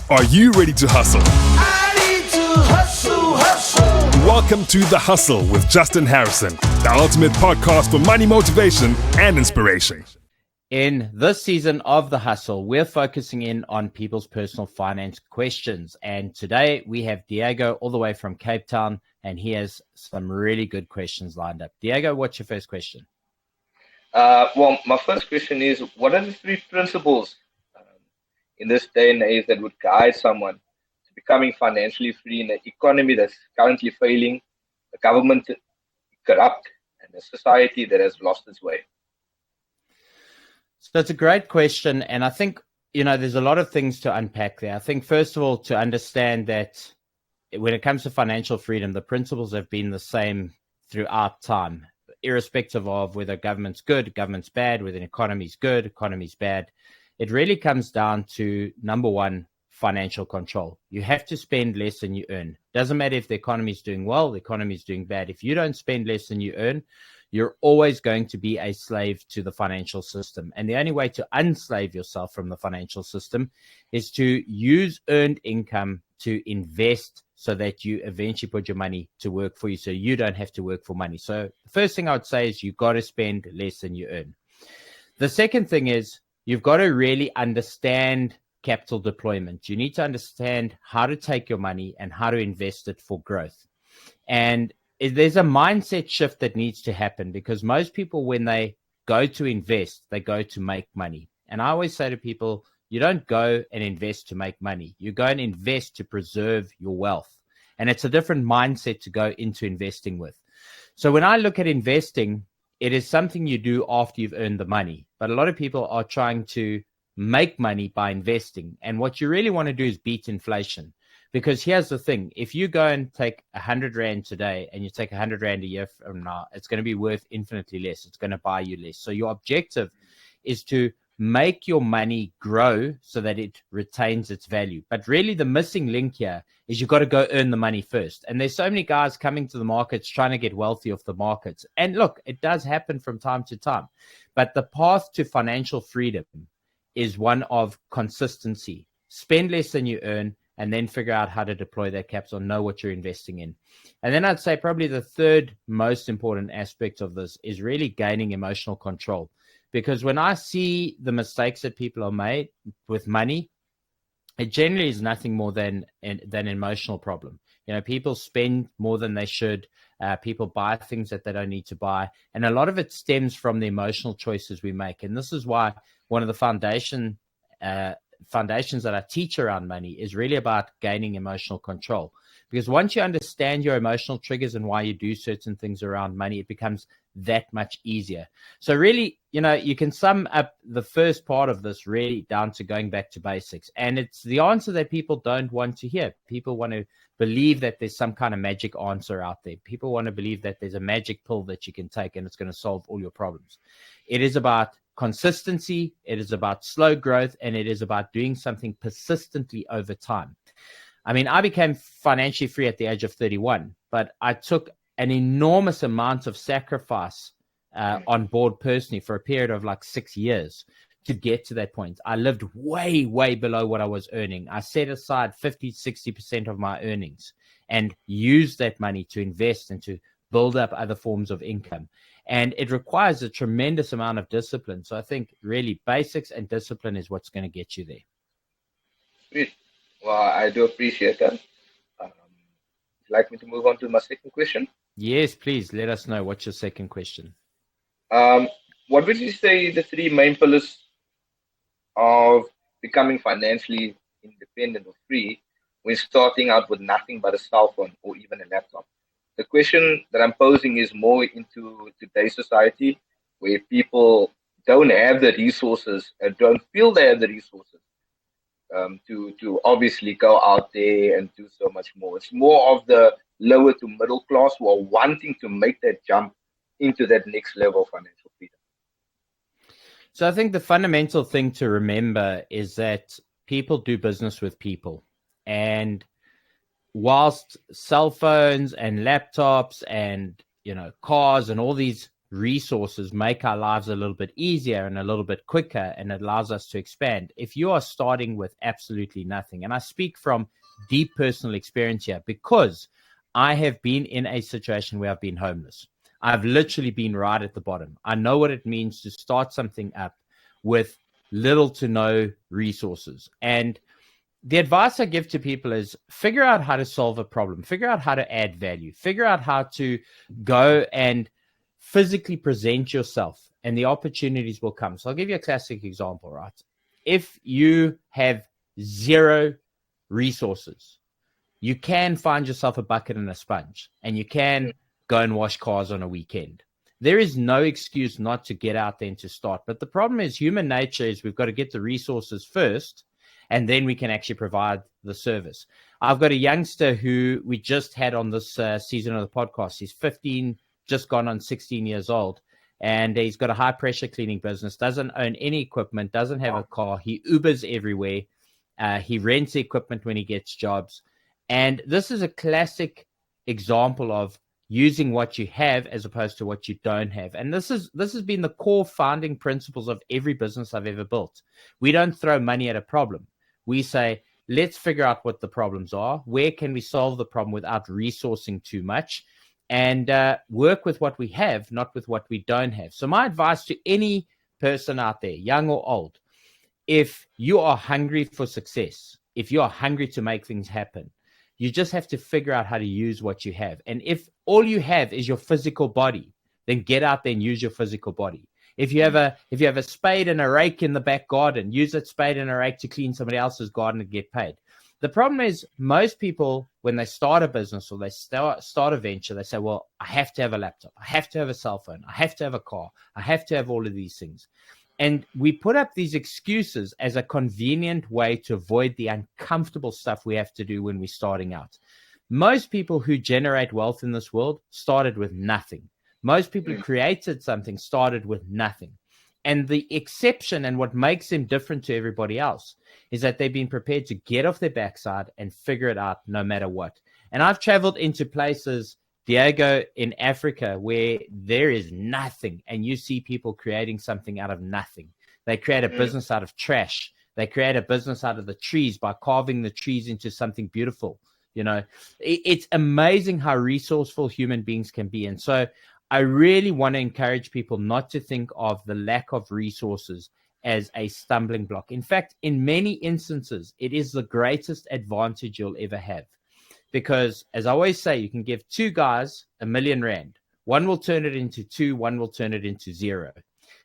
Are you ready to hustle? I need to hustle. Welcome to The Hustle with Justin Harrison, the ultimate podcast for money motivation and inspiration. In this season of The Hustle, we're focusing in on people's personal finance questions. And today we have Diego all the way from Cape Town, and he has some really good questions lined up. Diego, what's your first question? Well, my first question is, what are the three principles in this day and age that would guide someone to becoming financially free in an economy that's currently failing, a government corrupt, and a society that has lost its way? So it's a great question. And I think, there's a lot of things to unpack there. I think, first of all, to understand that when it comes to financial freedom, the principles have been the same throughout time, irrespective of whether government's good, government's bad, whether an economy's good, economy's bad. It really comes down to, number one, financial control. You have to spend less than you earn. Doesn't matter if the economy is doing well, the economy is doing bad. If you don't spend less than you earn, you're always going to be a slave to the financial system. And the only way to unslave yourself from the financial system is to use earned income to invest so that you eventually put your money to work for you so you don't have to work for money. So the first thing I would say is you've got to spend less than you earn. The second thing is you've got to really understand capital deployment. You need to understand how to take your money and how to invest it for growth. And there's a mindset shift that needs to happen because most people, when they go to invest, they go to make money. And I always say to people, you don't go and invest to make money. You go and invest to preserve your wealth. And it's a different mindset to go into investing with. So when I look at investing, it is something you do after you've earned the money. But a lot of people are trying to make money by investing. And what you really want to do is beat inflation. Because here's the thing. If you go and take 100 Rand today and you take 100 Rand a year from now, it's going to be worth infinitely less. It's going to buy you less. So your objective is to make your money grow so that it retains its value. But really the missing link here is you've got to go earn the money first. And there's so many guys coming to the markets trying to get wealthy off the markets. And look, it does happen from time to time. But the path to financial freedom is one of consistency. Spend less than you earn and then figure out how to deploy that capital, know what you're investing in. And then I'd say probably the third most important aspect of this is really gaining emotional control. Because when I see the mistakes that people are made with money, it generally is nothing more than an emotional problem. People spend more than they should. People buy things that they don't need to buy. And a lot of it stems from the emotional choices we make. And this is why one of the foundations that I teach around money is really about gaining emotional control. Because once you understand your emotional triggers and why you do certain things around money, it becomes that much easier. So really, you can sum up the first part of this really down to going back to basics. And it's the answer that people don't want to hear. People want to believe that there's some kind of magic answer out there. People want to believe that there's a magic pill that you can take and it's going to solve all your problems. It is about consistency, it is about slow growth, and it is about doing something persistently over time. I mean, I became financially free at the age of 31, but I took an enormous amount of sacrifice on board personally for a period of like 6 years to get to that point. I lived way, way below what I was earning. I set aside 50, 60% of my earnings and used that money to invest and to build up other forms of income. And it requires a tremendous amount of discipline. So I think really basics and discipline is what's going to get you there. Sweet. Well, I do appreciate that. Would you like me to move on to my second question? Yes, please. Let us know. What's your second question? What would you say the three main pillars of becoming financially independent or free when starting out with nothing but a cell phone or even a laptop? The question that I'm posing is more into today's society where people don't have the resources and don't feel they have the resources to obviously go out there and do so much more. It's more of the lower to middle class who are wanting to make that jump into that next level of financial freedom. So I think the fundamental thing to remember is that people do business with people. And whilst cell phones and laptops and cars and all these resources make our lives a little bit easier and a little bit quicker, and it allows us to expand. If you are starting with absolutely nothing, and I speak from deep personal experience here because I have been in a situation where I've been homeless. I've literally been right at the bottom. I know what it means to start something up with little to no resources. And the advice I give to people is figure out how to solve a problem, figure out how to add value, figure out how to go and physically present yourself, and the opportunities will come. So I'll give you a classic example, right? If you have zero resources, you can find yourself a bucket and a sponge, and you can go and wash cars on a weekend. There is no excuse not to get out there and to start. But the problem is human nature is we've got to get the resources first, and then we can actually provide the service. I've got a youngster who we just had on this season of the podcast. He's 15, just gone on 16 years old, and he's got a high-pressure cleaning business, doesn't own any equipment, doesn't have a car. He Ubers everywhere. He rents equipment when he gets jobs. And this is a classic example of using what you have as opposed to what you don't have. And this has been the core founding principles of every business I've ever built. We don't throw money at a problem. We say, let's figure out what the problems are. Where can we solve the problem without resourcing too much? And work with what we have, not with what we don't have. So my advice to any person out there, young or old, if you are hungry for success, if you are hungry to make things happen, you just have to figure out how to use what you have. And if all you have is your physical body, then get out there and use your physical body. If you have a spade and a rake in the back garden, use that spade and a rake to clean somebody else's garden and get paid. The problem is most people, when they start a business or they start a venture, they say, well, I have to have a laptop. I have to have a cell phone. I have to have a car. I have to have all of these things. And we put up these excuses as a convenient way to avoid the uncomfortable stuff we have to do when we're starting out. Most people who generate wealth in this world started with nothing. Most people who created something started with nothing. And the exception and what makes them different to everybody else is that they've been prepared to get off their backside and figure it out no matter what. And I've traveled into places, Diego, in Africa, where there is nothing, and you see people creating something out of nothing. They create a business out of trash. They create a business out of the trees by carving the trees into something beautiful. You know, it's amazing how resourceful human beings can be. And so I really want to encourage people not to think of the lack of resources as a stumbling block. In fact, in many instances, it is the greatest advantage you'll ever have. Because, as I always say, you can give two guys R1 million. One will turn it into two, one will turn it into zero.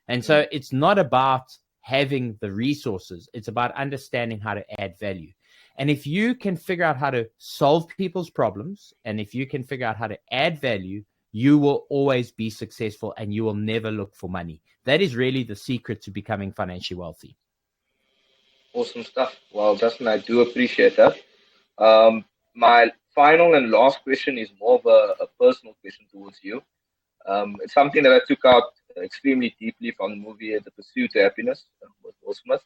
And so it's not about having the resources. It's about understanding how to add value. And if you can figure out how to solve people's problems, and if you can figure out how to add value, you will always be successful and you will never look for money. That is really the secret to becoming financially wealthy. Awesome stuff. Well, Justin, I do appreciate that. My final and last question is more of a personal question towards you. It's something that I took out extremely deeply from the movie The Pursuit to Happiness with Will Smith.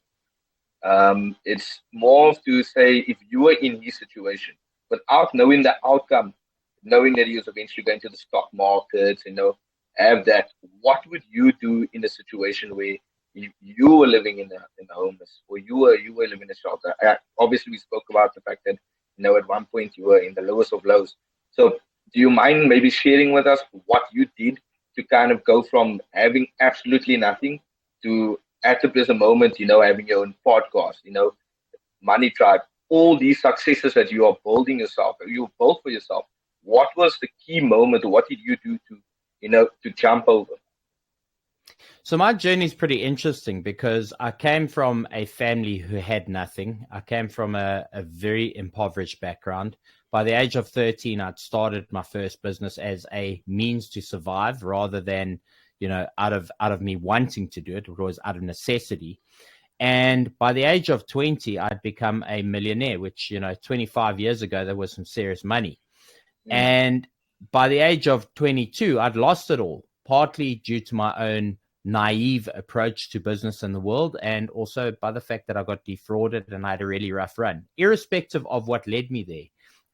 It's more to say, if you were in his situation, without knowing the outcome, knowing that he was eventually going to the stock markets, have that, what would you do in a situation where you were living in a homeless, or you were living in a shelter? Obviously, we spoke about the fact that at one point you were in the lowest of lows. So, do you mind maybe sharing with us what you did to kind of go from having absolutely nothing to, at the present moment, having your own podcast, Money Tribe, all these successes that you are building yourself, you built for yourself? What was the key moment, or what did you do to jump over? So my journey is pretty interesting because I came from a family who had nothing. I came from a very impoverished background. By the age of 13, I'd started my first business as a means to survive rather than, out of me wanting to do it. It was out of necessity. And by the age of 20, I'd become a millionaire, which, 25 years ago, there was some serious money. And by the age of 22, I'd lost it all, partly due to my own naive approach to business in the world, and also by the fact that I got defrauded and I had a really rough run. Irrespective of what led me there,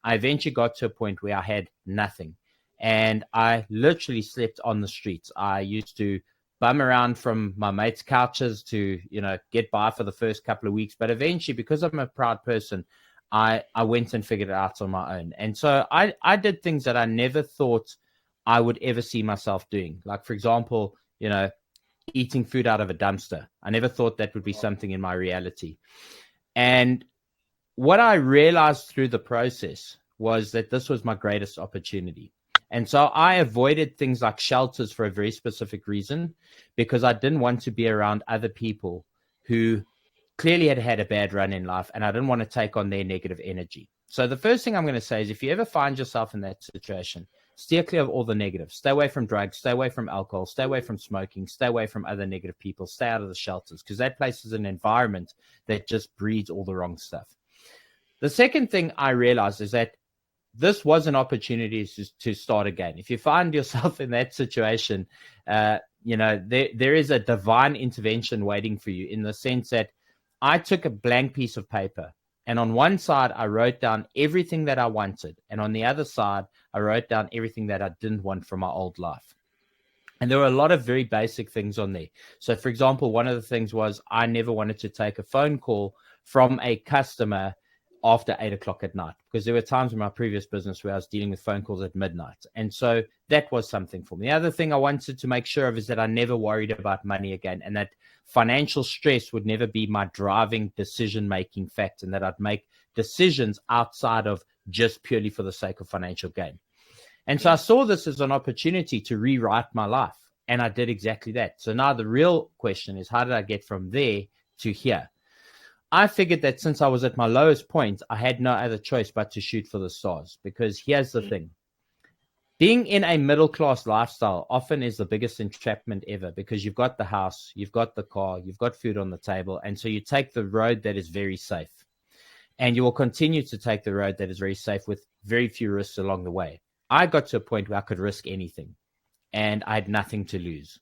I eventually got to a point where I had nothing. And I literally slept on the streets. I used to bum around from my mates' couches to, get by for the first couple of weeks. But eventually, because I'm a proud person, I went and figured it out on my own. And so I did things that I never thought I would ever see myself doing. Like, for example, eating food out of a dumpster. I never thought that would be something in my reality. And what I realized through the process was that this was my greatest opportunity. And so I avoided things like shelters for a very specific reason, because I didn't want to be around other people who clearly had had a bad run in life, and I didn't want to take on their negative energy. So the first thing I'm going to say is, if you ever find yourself in that situation, steer clear of all the negatives. Stay away from drugs, stay away from alcohol, stay away from smoking, stay away from other negative people, stay out of the shelters, because that place is an environment that just breeds all the wrong stuff. The second thing I realized is that this was an opportunity to start again. If you find yourself in that situation, there is a divine intervention waiting for you, in the sense that I took a blank piece of paper, and on one side, I wrote down everything that I wanted. And on the other side, I wrote down everything that I didn't want from my old life. And there were a lot of very basic things on there. So, for example, one of the things was I never wanted to take a phone call from a customer after 8 o'clock at night, because there were times in my previous business where I was dealing with phone calls at midnight. And so that was something for me. The other thing I wanted to make sure of is that I never worried about money again, and that financial stress would never be my driving decision-making factor, and that I'd make decisions outside of just purely for the sake of financial gain. And so I saw this as an opportunity to rewrite my life, and I did exactly that. So now the real question is, how did I get from there to here? I figured that since I was at my lowest point, I had no other choice but to shoot for the stars, because here's the thing. Being in a middle-class lifestyle often is the biggest entrapment ever, because you've got the house, you've got the car, you've got food on the table, and so you take the road that is very safe. And you will continue to take the road that is very safe with very few risks along the way. I got to a point where I could risk anything, and I had nothing to lose.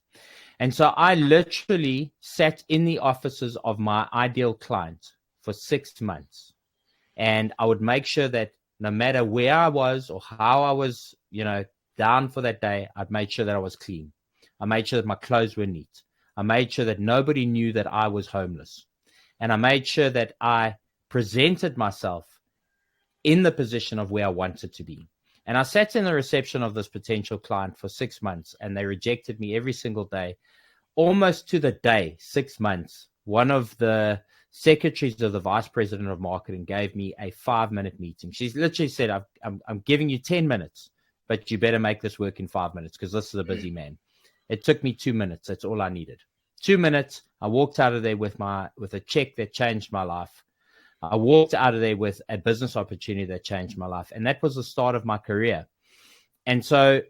And so I literally sat in the offices of my ideal client for 6 months. And I would make sure that no matter where I was or how I was, down for that day, I'd made sure that I was clean. I made sure that my clothes were neat. I made sure that nobody knew that I was homeless. And I made sure that I presented myself in the position of where I wanted to be. And I sat in the reception of this potential client for 6 months, and they rejected me every single day, almost to the day, 6 months. One of the secretaries of the vice president of marketing gave me a 5-minute meeting. She literally said, I'm giving you 10 minutes, but you better make this work in 5 minutes, because this is a busy man. It took me 2 minutes. That's all I needed. 2 minutes. I walked out of there with a check that changed my life. I walked out of there with a business opportunity that changed my life. And that was the start of my career. And so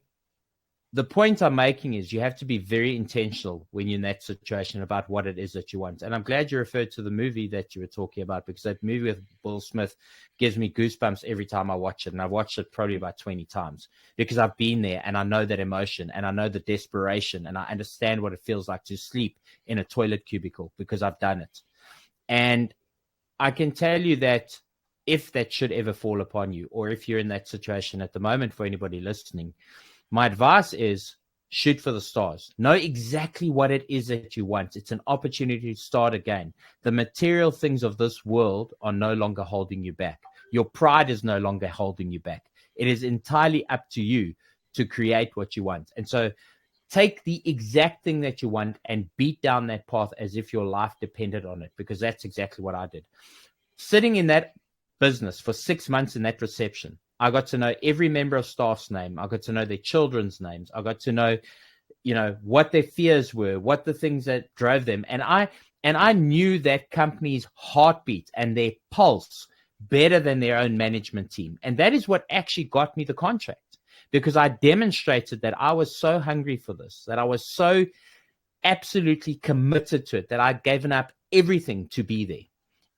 the point I'm making is, you have to be very intentional when you're in that situation about what it is that you want. And I'm glad you referred to the movie that you were talking about, because that movie with Will Smith gives me goosebumps every time I watch it. And I've watched it probably about 20 times, because I've been there, and I know that emotion, and I know the desperation, and I understand what it feels like to sleep in a toilet cubicle, because I've done it. And I can tell you that if that should ever fall upon you, or if you're in that situation at the moment, for anybody listening, my advice is shoot for the stars. Know exactly what it is that you want. It's an opportunity to start again. The material things of this world are no longer holding you back. Your pride is no longer holding you back. It is entirely up to you to create what you want. And so take the exact thing that you want and beat down that path as if your life depended on it, because that's exactly what I did. Sitting in that business for 6 months in that reception, I got to know every member of staff's name. I got to know their children's names. I got to know, what their fears were, what the things that drove them. And I knew that company's heartbeat and their pulse better than their own management team. And that is what actually got me the contract, because I demonstrated that I was so hungry for this, that I was so absolutely committed to it, that I'd given up everything to be there.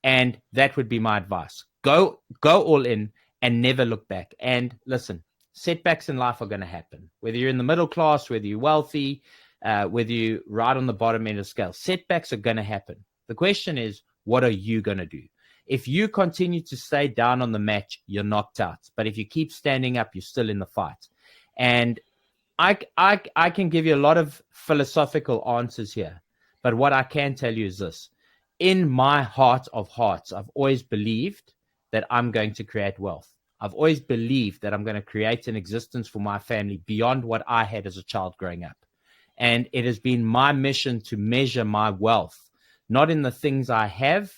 And that would be my advice. Go all in and never look back. And listen, setbacks in life are going to happen. Whether you're in the middle class, whether you're wealthy, whether you're right on the bottom end of the scale, setbacks are going to happen. The question is, what are you going to do? If you continue to stay down on the mat, you're knocked out. But if you keep standing up, you're still in the fight. And I can give you a lot of philosophical answers here, but what I can tell you is this. In my heart of hearts, I've always believed that I'm going to create wealth. I've always believed that I'm going to create an existence for my family beyond what I had as a child growing up. And it has been my mission to measure my wealth, not in the things I have,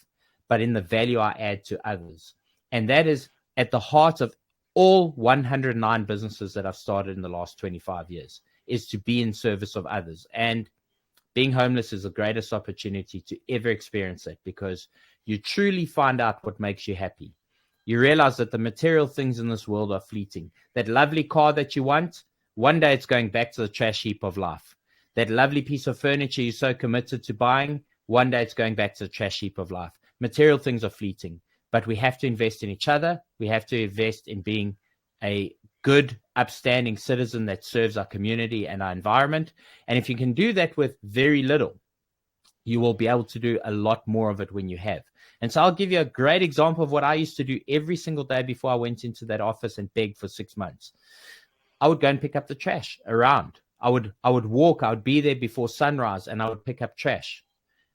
but in the value I add to others. And that is at the heart of all 109 businesses that I've started in the last 25 years, is to be in service of others. And being homeless is the greatest opportunity to ever experience it, because you truly find out what makes you happy. You realize that the material things in this world are fleeting. That lovely car that you want, one day it's going back to the trash heap of life. That lovely piece of furniture you're so committed to buying, one day it's going back to the trash heap of life. Material things are fleeting, but we have to invest in each other. We have to invest in being a good, upstanding citizen that serves our community and our environment. And if you can do that with very little, you will be able to do a lot more of it when you have. And so I'll give you a great example of what I used to do every single day before I went into that office and begged for 6 months. I would go and pick up the trash around. I would walk, I would be there before sunrise, and I would pick up trash.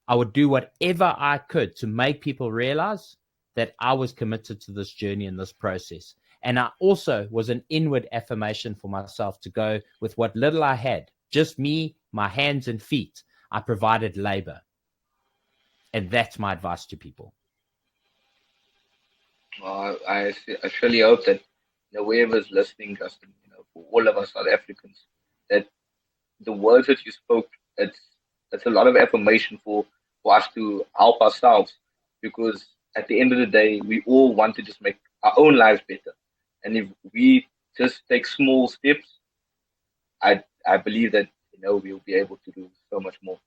I would do whatever I could to make people realize that I was committed to this journey and this process. And I also was an inward affirmation for myself to go with what little I had, just me, my hands and feet. I provided labor. And that's my advice to people. I surely hope that whoever's listening, Justin, for all of us South Africans, that the words that you spoke, it's a lot of affirmation for us to help ourselves, because at the end of the day, we all want to just make our own lives better. And if we just take small steps, I believe that we'll be able to do so much more.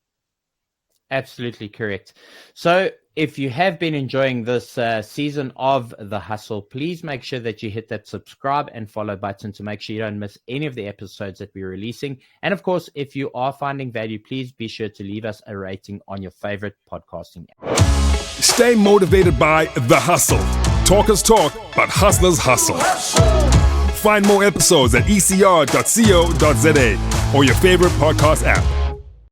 Absolutely correct. So if you have been enjoying this season of The Hustle, please make sure that you hit that subscribe and follow button to make sure you don't miss any of the episodes that we're releasing. And of course, if you are finding value, please be sure to leave us a rating on your favorite podcasting app. Stay motivated by The Hustle. Talkers talk, but hustlers hustle. Find more episodes at ecr.co.za or your favorite podcast app.